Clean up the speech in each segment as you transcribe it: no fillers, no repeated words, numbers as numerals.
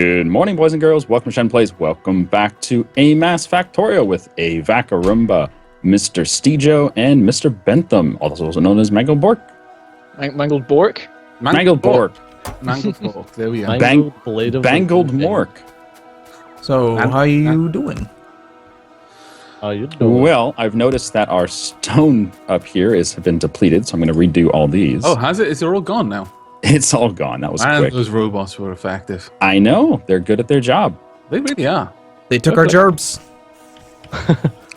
Good morning, boys and girls. Welcome to Shen Plays. Welcome back to A.M.A.S.S Factorio with Avac Arumba, Mr. Stejo, and Mr. Bentham, also known as Mangled Bork. Mangled Bork? Mangled Bork. Mangled Bork. There we are. Bangled Mork. So, how you doing? How you doing? Well, I've noticed that our stone up here has been depleted, so I'm going to redo all these. Oh, has it? Is it all gone now? It's all gone. That was And quick. those robots were effective. I know. They're good at their job. They really are. They took our jobs.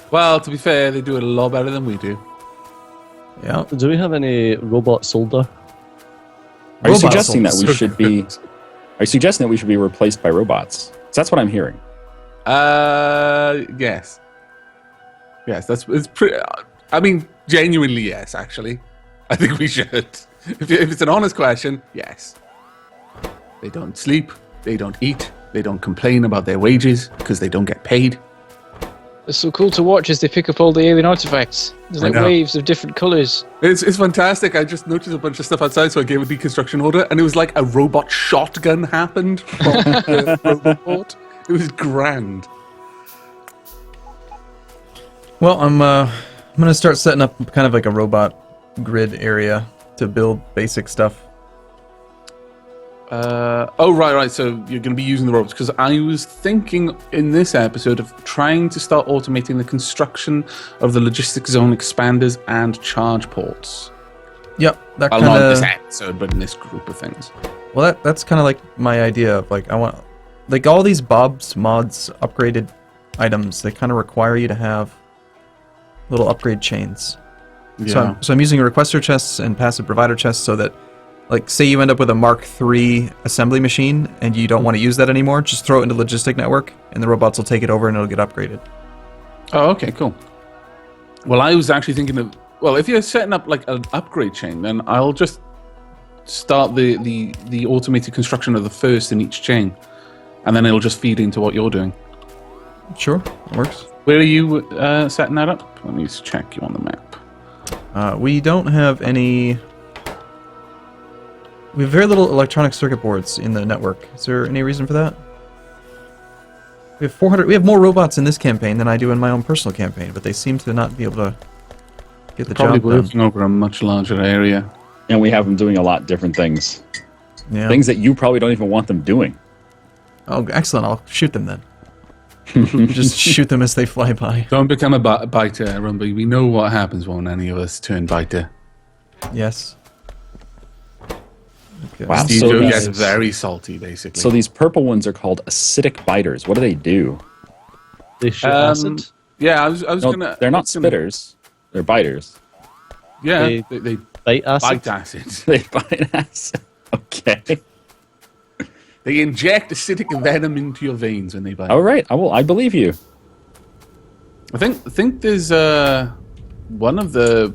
Well, to be fair, they do it a lot better than we do. Yeah. Do we have any robot solder? Are you Robot suggesting that we soldiers. should be? Are you suggesting that we should be replaced by robots? So that's what I'm hearing. Yes. Yes, it's pretty. I mean, genuinely, yes. Actually, I think we should. If it's an honest question, yes. They don't sleep. They don't eat. They don't complain about their wages because they don't get paid. It's so cool to watch as they pick up all the alien artifacts. There's like I know. waves of different colours. It's fantastic. I just noticed a bunch of stuff outside, so I gave a deconstruction order, and it was like a robot shotgun happened from the robot. It was grand. Well, I'm gonna start setting up kind of like a robot grid area to build basic stuff. Right. So you're going to be using the robots, because I was thinking in this episode of trying to start automating the construction of the logistics zone expanders and charge ports. Yep, that Well, kind not in this of. episode, but in this group of things. Well, that's kind of like my idea of like I want, like all these Bob's mods upgraded items. They kind of require you to have little upgrade chains. Yeah. So I'm using requester chests and passive provider chests so that, like, say you end up with a Mark III assembly machine and you don't want to use that anymore, just throw it into logistic network and the robots will take it over and it'll get upgraded. Oh, okay, cool. Well, I was actually thinking of, well, if you're setting up like an upgrade chain, then I'll just start the automated construction of the first in each chain, and then it'll just feed into what you're doing. Sure, that works. Where are you setting that up? Let me just check you on the map. We don't have any... We have very little electronic circuit boards in the network. Is there any reason for that? We have 400... We have more robots in this campaign than I do in my own personal campaign, but they seem to not be able to get the Probably job done. working over a much larger area. And we have them doing a lot different things. Yeah. Things that you probably don't even want them doing. Oh, excellent. I'll shoot them then. Just shoot them as they fly by. Don't become a biter, Arumba. We know what happens when any of us turn biter. Yes. Okay. Wow. Steve So these- gets very salty, basically. So these purple ones are called acidic biters. What do they do? They shoot acid. Yeah, I was No, gonna. they're not gonna- spitters. They're biters. Yeah, They- they Bite acid. bite acid. They bite acid. Okay. They inject acidic venom into your veins when they bite. All right. I believe you. I think there's one of the.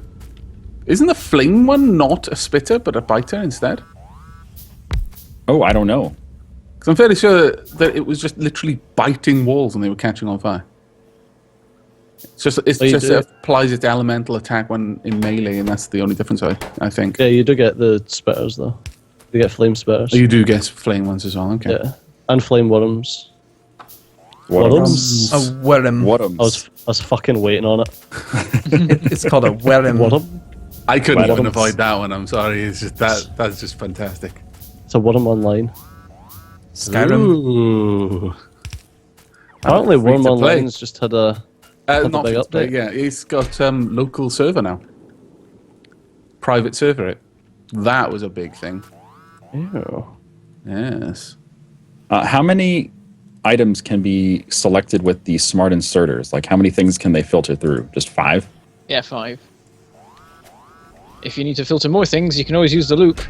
Isn't the flame one not a spitter but a biter instead? Oh, I don't know. Because I'm fairly sure that it was just literally biting walls when they were catching on fire. It's you just do- it applies its elemental attack when in melee, and that's the only difference I think. Yeah, you do get the spitters though. You get flame spitters. Oh, you do get flame ones as well. Okay. Yeah, and flame worms. Worms. A worm. Worms. I was fucking waiting on it. It's called a worm. Worm. I couldn't even Worms. avoid that one. I'm sorry. It's just that's just fantastic. It's a worm online. Skyrim. Ooh. Apparently, Free Worm to play. Online's just had a a Not big free to play, update. yeah. It's got local server now. Private server. That was a big thing. Ew. Yes. How many items can be selected with the smart inserters? Like, how many things can they filter through? Just 5? Yeah, 5. If you need to filter more things, you can always use the loop.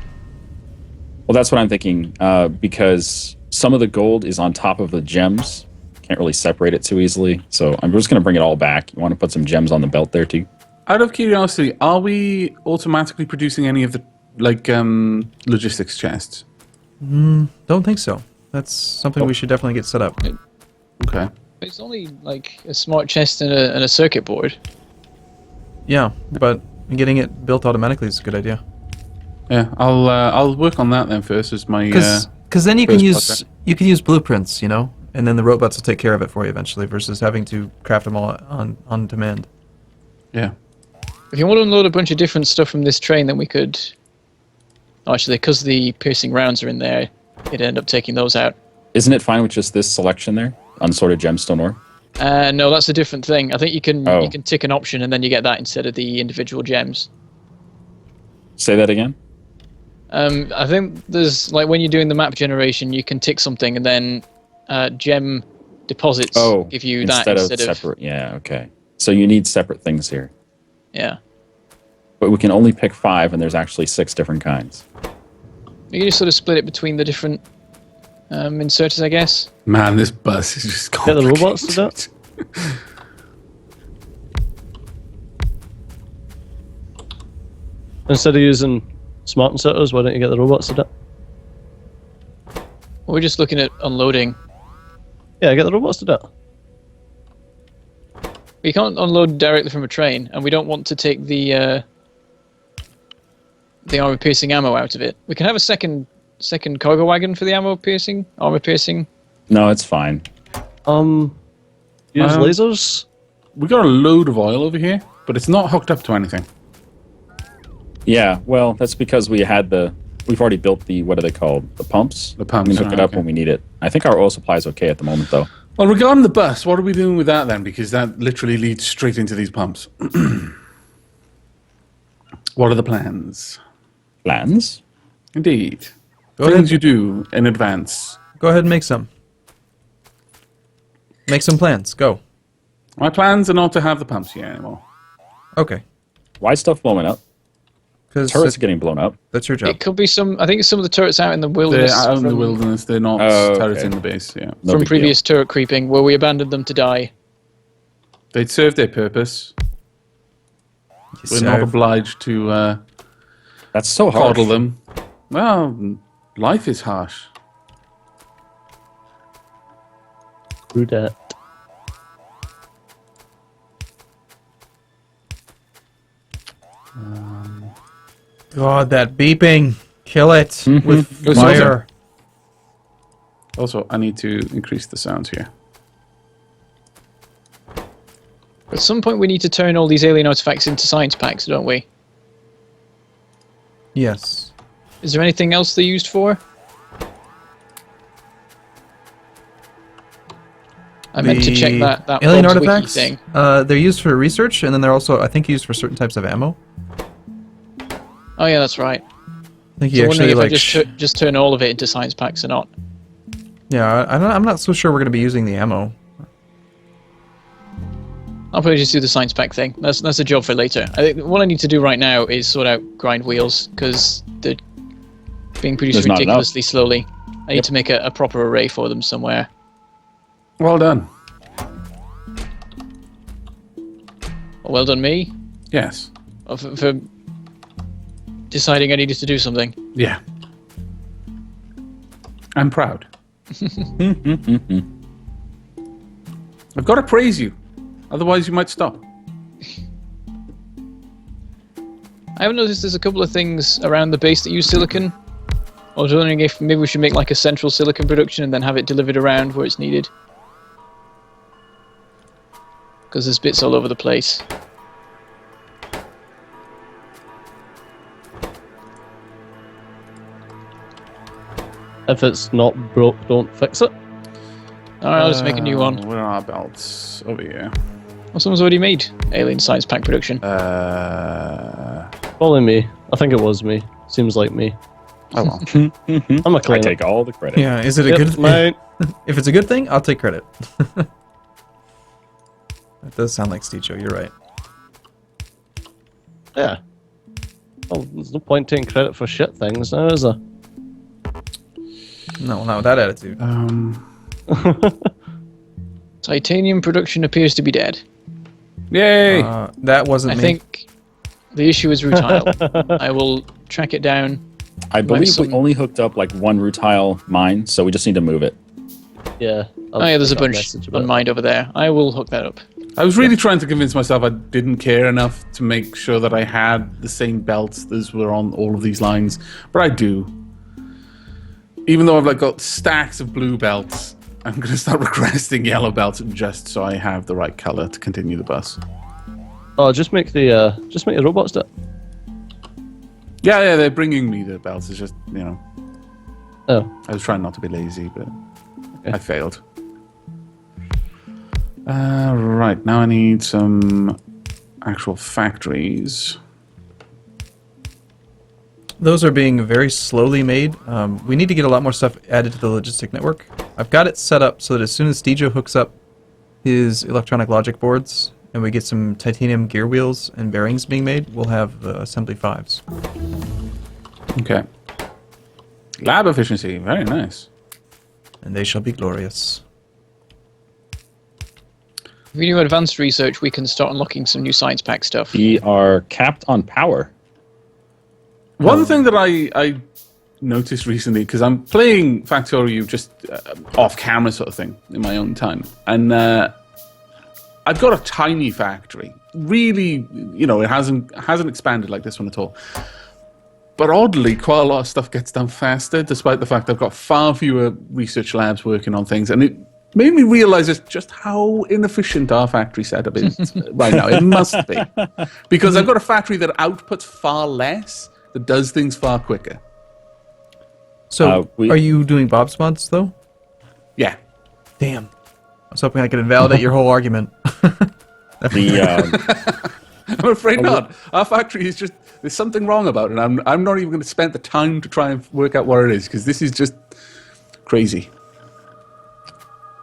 Well, that's what I'm thinking. Because some of the gold is on top of the gems. Can't really separate it too easily. So I'm just going to bring it all back. You want to put some gems on the belt there, too? Out of curiosity, are we automatically producing any of the logistics chests? Don't think so. That's something we should definitely get set up. Okay. It's only like a smart chest and a circuit board. Yeah, but getting it built automatically is a good idea. Yeah, I'll work on that then first as my. Because then you can first use project. You can use blueprints, you know, and then the robots will take care of it for you eventually, versus having to craft them all on demand. Yeah. If you want to unload a bunch of different stuff from this train, then we could... Oh, actually, because the piercing rounds are in there, it'd end up taking those out. Isn't it fine with just this selection there? Unsorted gemstone ore? No, that's a different thing. I think you can Oh. you can tick an option and then you get that instead of the individual gems. Say that again? I think there's, like, when you're doing the map generation, you can tick something and then gem deposits give you that instead of separate. Yeah, okay. So you need separate things here. Yeah. But we can only pick 5, and there's actually 6 different kinds. You can just sort of split it between the different inserters, I guess. Man, this bus is just Get the robots to that. Instead of using smart inserters, why don't you get the robots to that? We're just looking at unloading. Yeah, get the robots to that. We can't unload directly from a train, and we don't want to take the armor-piercing ammo out of it. We can have a second cargo wagon for the armor-piercing. No, it's fine. Use lasers. We got a load of oil over here, but it's not hooked up to anything. Yeah, well, that's because we've already built the, what are they called? The pumps? The pumps, We can hook it up okay. when we need it. I think our oil supply is okay at the moment, though. Well, regarding the bus, what are we doing with that then? Because that literally leads straight into these pumps. What are the plans? Plans? Indeed. Go Things ahead. you do in advance. Go ahead and make some. Make some plans. Go. My plans are not to have the pumps here anymore. Okay. Why is stuff blowing up? Because Turrets are getting blown up. that's your job. It could be some. I think some of the turrets out in the They're wilderness out in the from- wilderness. They're not Oh, turrets okay. in the base. Yeah, No from big previous turret creeping, where we abandoned them to die. they'd serve their purpose. We're not obliged to deal. That's so hard. coddle them. Well, life is harsh. True that. God, that beeping. Kill it with Go fire. Also, I need to increase the sounds here. At some point, we need to turn all these alien artifacts into science packs, don't we? Yes. Is there anything else they're used for? I meant to check that alien Bob's Wiki artifacts. thing. They're used for research, and then they're also, I think, used for certain types of ammo. Oh yeah, that's right. I think So you I'm wondering actually if like. I just turn all of it into science packs or not. Yeah, I'm not so sure we're going to be using the ammo. I'll probably just do the science pack thing. That's a job for later. I think what I need to do right now is sort out grind wheels because they're being produced There's not ridiculously slowly. I need to make a proper array for them somewhere. Well done. Well done, me, Yes. for deciding I needed to do something. Yeah. I'm proud. I've got to praise you. Otherwise, you might stop. I have noticed there's a couple of things around the base that use silicon. I was wondering if maybe we should make like a central silicon production and then have it delivered around where it's needed. Because there's bits all over the place. If it's not broke, don't fix it. Alright, I'll just make a new one. Where are our belts? Over here. Well, someone's already made Alien Science Pack production. Probably me. I think it was me. Seems like me. Oh well. I'm a I claimant. take all the credit. Yeah, is it a Yep, good? mine. If it's a good thing, I'll take credit. That does sound like Steecho. You're right. Yeah. Well, there's no point taking credit for shit things now, is there? No, not with that attitude. Titanium production appears to be dead. Yay! That wasn't I me. think the issue is rutile. I will track it down. I believe we some- only hooked up like one rutile mine, so we just need to move it. Yeah. Oh yeah, there's a bunch unmined over there. I will hook that up. I was really trying to convince myself I didn't care enough to make sure that I had the same belts as were on all of these lines, but I do. even though I've like got stacks of blue belts, I'm going to start requesting yellow belts just so I have the right color to continue the bus. Oh, just make the robots do it. Yeah, they're bringing me the belts. It's just, you know, Oh, I was trying not to be lazy, but I failed. Right, now I need some actual factories. Those are being very slowly made. We need to get a lot more stuff added to the logistic network. I've got it set up so that as soon as Stejo hooks up his electronic logic boards and we get some titanium gear wheels and bearings being made, we'll have the assembly 5s. Okay. Lab efficiency, very nice. And they shall be glorious. If we do advanced research, we can start unlocking some new science pack stuff. We are capped on power. One thing that I noticed recently, because I'm playing Factorio just off camera sort of thing in my own time, and I've got a tiny factory. Really, you know, it hasn't expanded like this one at all. But oddly, quite a lot of stuff gets done faster, despite the fact I've got far fewer research labs working on things, and it made me realize just how inefficient our factory setup is right now. It must be, because I've got a factory that outputs far less, that does things far quicker. So, are you doing Bob's mods, though? Yeah. Damn. I was hoping I could invalidate your whole argument. I'm afraid not. Our factory is just, there's something wrong about it. I'm not even going to spend the time to try and work out what it is, because this is just crazy.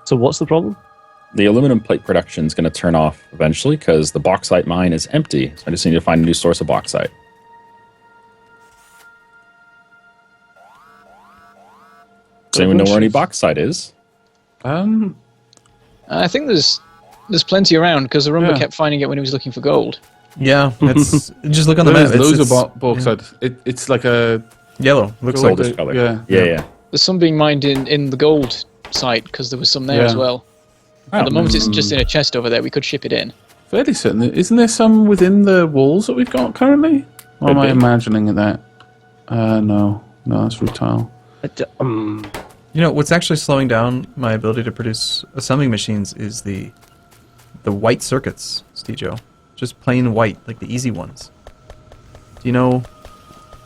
so what's the problem? The aluminum plate production is going to turn off eventually because the bauxite mine is empty. So I just need to find a new source of bauxite. Does anyone know where any bauxite is? I think there's plenty around because Arumba Yeah. kept finding it when he was looking for gold. Yeah, it's just look on the map. There's loads it's of bauxite. It's like a yellow. Looks gold- like Goldish color. Yeah. There's some being mined in the gold site because there was some there Yeah. as well. At the moment, it's just in a chest over there. We could ship it in. Fairly certain. Isn't there some within the walls that we've got currently? Or am I imagining that? No, that's rutile. You know, what's actually slowing down my ability to produce assembling machines is the white circuits, Stejo. Just plain white, like the easy ones. Do you know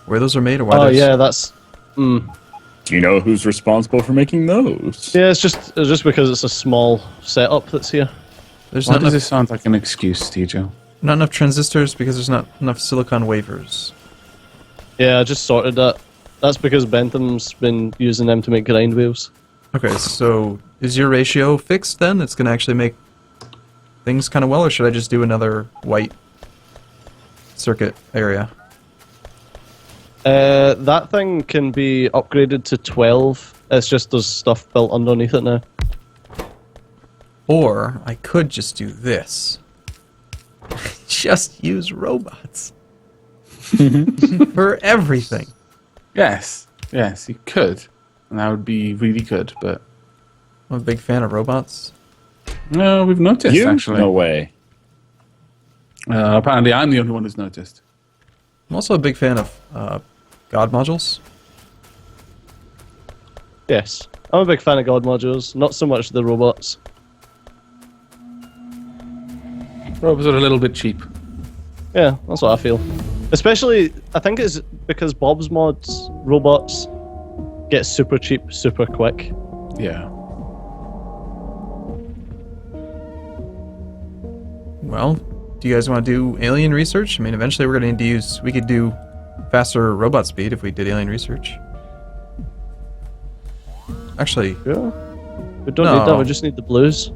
where those are made or why? Oh there's- yeah, that's. Do you know who's responsible for making those? Yeah, it's just because it's a small setup that's here. There's Why not does enough, this sound like an excuse, Stejo? not enough transistors because there's not enough silicon wafers. Yeah, I just sorted that. That's because Bentham's been using them to make grind wheels. Okay, so is your ratio fixed then? It's going to actually make things kind of well, or should I just do another white circuit area? That thing can be upgraded to 12. It's just there's stuff built underneath it now. Or I could just do this. Just use robots. For everything. Yes, you could. And that would be really good, but... I'm a big fan of robots. No, we've noticed, actually. No way. Apparently I'm the only one who's noticed. I'm also a big fan of God modules. Yes, I'm a big fan of God modules. Not so much the robots. Robots are a little bit cheap. Yeah, that's what I feel. Especially, I think it's because Bob's mods robots get super cheap, super quick. Yeah. Well, do you guys want to do alien research? I mean, eventually we're going to need to use... We could do faster robot speed if we did alien research. Actually... Yeah. We don't need that, we No. just need the blues.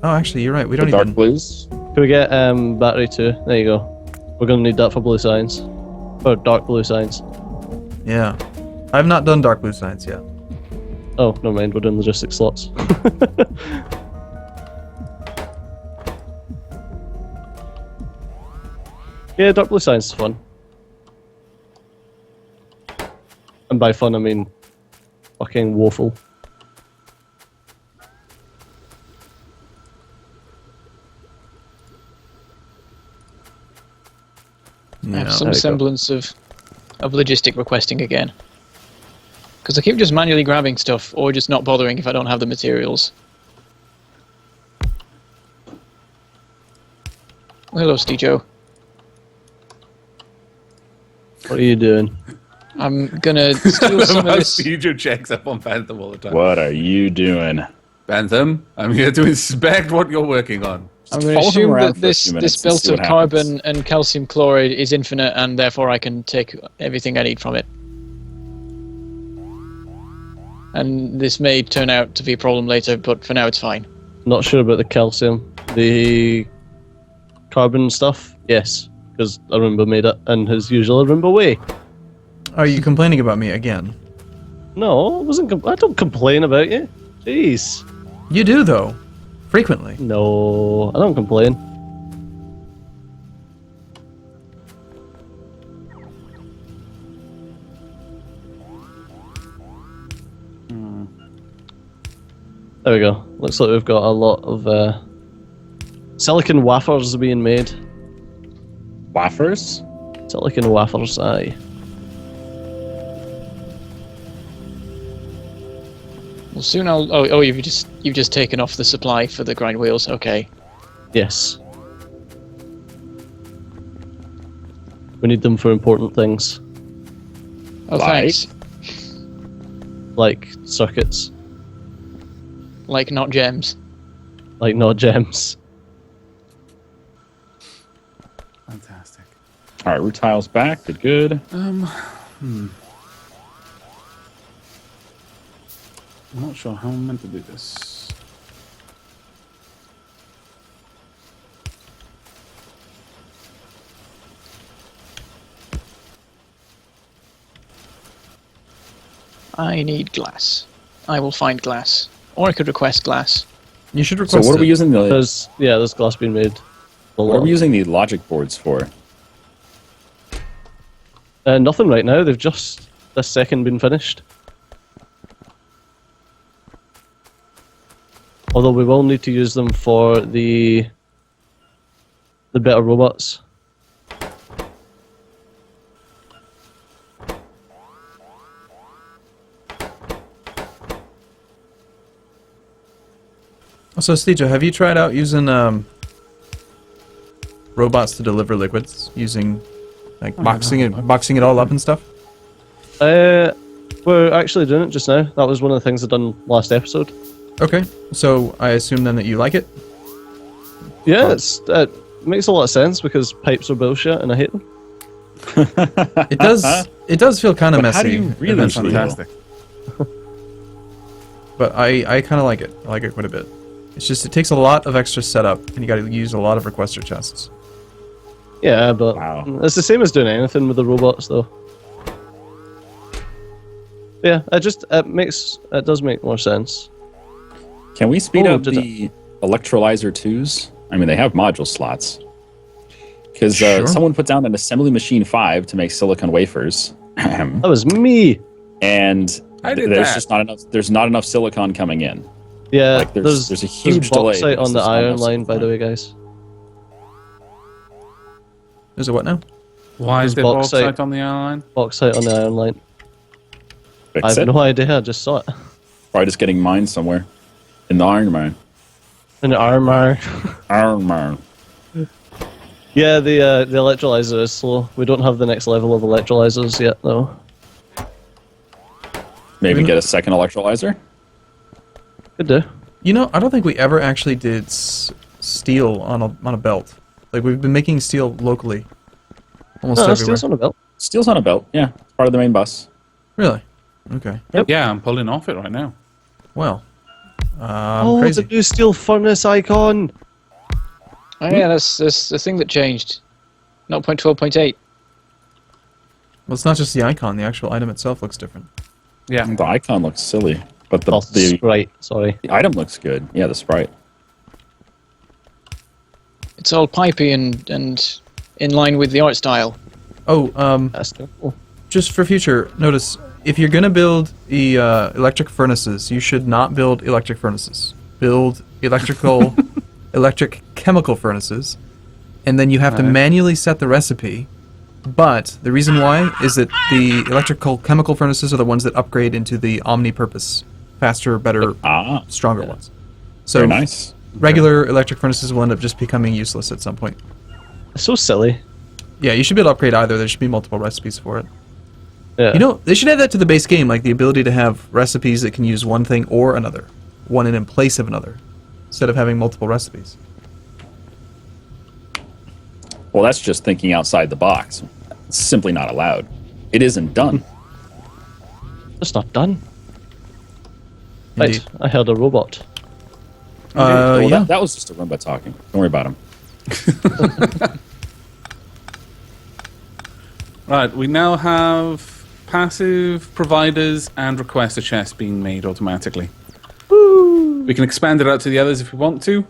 Oh, actually, you're right. We The don't dark even... blues? Can we get battery 2? There you go. We're gonna need that for blue science. Or dark blue science. Yeah. I've not done dark blue science yet. Oh, never mind, we're doing logistics slots. Yeah, dark blue science is fun. And by fun, I mean fucking woeful. I have Yeah. some there you go. semblance of logistic requesting again. Because I keep just manually grabbing stuff, or just not bothering if I don't have the materials. Hello, Stejo. What are you doing? I'm gonna steal some of this. Stejo checks up on Phantom all the time. What are you doing? Phantom, I'm here to inspect what you're working on. I'm going to Follow him assume around that for a few minutes this and belt see of what carbon happens. and calcium chloride is infinite, and therefore I can take everything I need from it. And this may turn out to be a problem later, but for now it's fine. Not sure about the calcium. The carbon stuff, yes, because Arumba made it in his usual Arumba way. Are you complaining about me again? No, I wasn't. I don't complain about you. Jeez. You do, though. Frequently. No, I don't complain. There we go. Looks like we've got a lot of silicon wafers being made. Wafers? Silicon wafers, aye. Well, soon I'll. Oh, you've just taken off the supply for the grind wheels. Okay. Yes. We need them for important things, Oh, Like? thanks. like circuits, Like not gems. like not gems. Fantastic. All right, root tiles back. Good. I'm not sure how I'm meant to do this. I need glass. I will find glass. Or I could request glass. You should So request what are we it. using the There's glass being made. what are we using the logic boards for? Nothing right now. They've just this second been finished. Although we will need to use them for the better robots. So, Stejo, have you tried out using robots to deliver liquids using like boxing it all up and stuff? We're actually doing it just now. That was one of the things I done last episode. Okay, so I assume then that you like it. Yeah, it makes a lot of sense because pipes are bullshit and I hate them. It does. It does feel kind of But how do messy. you really eventually, feel? Fantastic. but I kind of like it. I like it quite a bit. It's just it takes a lot of extra setup, and you got to use a lot of requester chests. Yeah, but Wow. it's the same as doing anything with the robots, though. Yeah, it does make more sense. Can we speed Oh, up did the electrolyzer 2s? I mean, they have module slots. Because Sure. someone put down an assembly machine 5 to make silicon wafers. That was me. And I did there's that. just not enough. There's not enough silicon coming in. Yeah, Like, there's a huge delay bauxite because on the there's iron almost line, by the no- way, guys. There's a what now? Why is There's there bauxite. bauxite on the airline? Bauxite on the iron line. Fix I have it. no idea. I just saw it. Probably just getting mined somewhere in the iron mine. An armor. Iron mine. Yeah, the electrolyzer is slow. We don't have the next level of electrolyzers yet, though. Maybe get a second electrolyzer. Could do. You know, I don't think we ever actually did steel on a belt. Like we've been making steel locally, almost No, everywhere. steel's on a belt. Steel's on a belt. Yeah, it's part of the main bus. Really? Okay. Yeah, I'm pulling off it right now. Well, Oh, crazy. the new steel furnace icon. Oh yeah, that's the thing that changed. 0.12.8. Well, it's not just the icon. The actual item itself looks different. Yeah. The icon looks silly, but the Sprite, sorry. item looks good. Yeah, the sprite. It's all pipey and in line with the art style. Oh, That's cool. just for future, notice if you're gonna build the electric furnaces, you should not build electric furnaces. Build electric chemical furnaces, and then you have to manually set the recipe But the reason why is that the electrical chemical furnaces are the ones that upgrade into the omni-purpose, faster, better, stronger ones. So Very nice. regular electric furnaces will end up just becoming useless at some point. It's so silly. Yeah, you should be able to upgrade either. There should be multiple recipes for it. Yeah. You know, they should add that to the base game, like the ability to have recipes that can use one thing or another, one in place of another, instead of having multiple recipes. Well, that's just thinking outside the box. It's simply not allowed. It isn't done. It's not done. Indeed. Right, I heard a robot. Well, Yeah. that was just a Arumba talking. Don't worry about him. Right, we now have passive providers and requester chests being made automatically. Woo! We can expand it out to the others if we want to.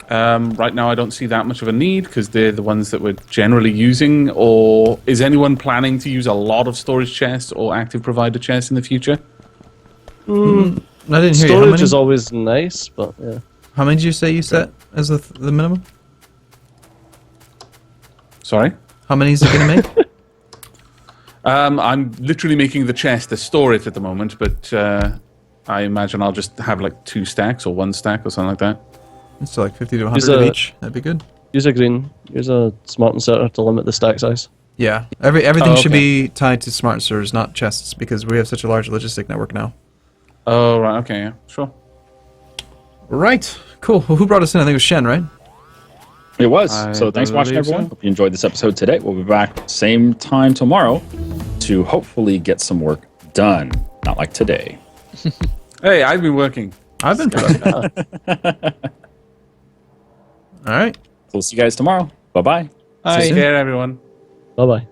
Right now, I don't see that much of a need because they're the ones that we're generally using. Or is anyone planning to use a lot of storage chests or active provider chests in the future? I didn't hear you. How Storage many, is always nice, but yeah. how many did you say you set as the minimum? Sorry? How many is it going to make? I'm literally making the chest to store it at the moment, but I imagine I'll just have like 2 stacks or 1 stack or something like that. So like 50 to 100 of each. That'd be good. Use a green. Use a smart inserter to limit the stack size. Yeah. Everything Oh, should okay. be tied to smart inserters, not chests, because we have such a large logistic network now. Oh, right, okay, yeah, sure. Right. Cool. Well, who brought us in? I think it was Shen, right? It was. I So thanks for watching, believe so. everyone. Hope you enjoyed this episode today. We'll be back same time tomorrow to hopefully get some work done. Not like today. Hey, I've been working. I've been productive. All right. So we'll see you guys tomorrow. Bye-bye. Hi. Take care, everyone. Bye bye.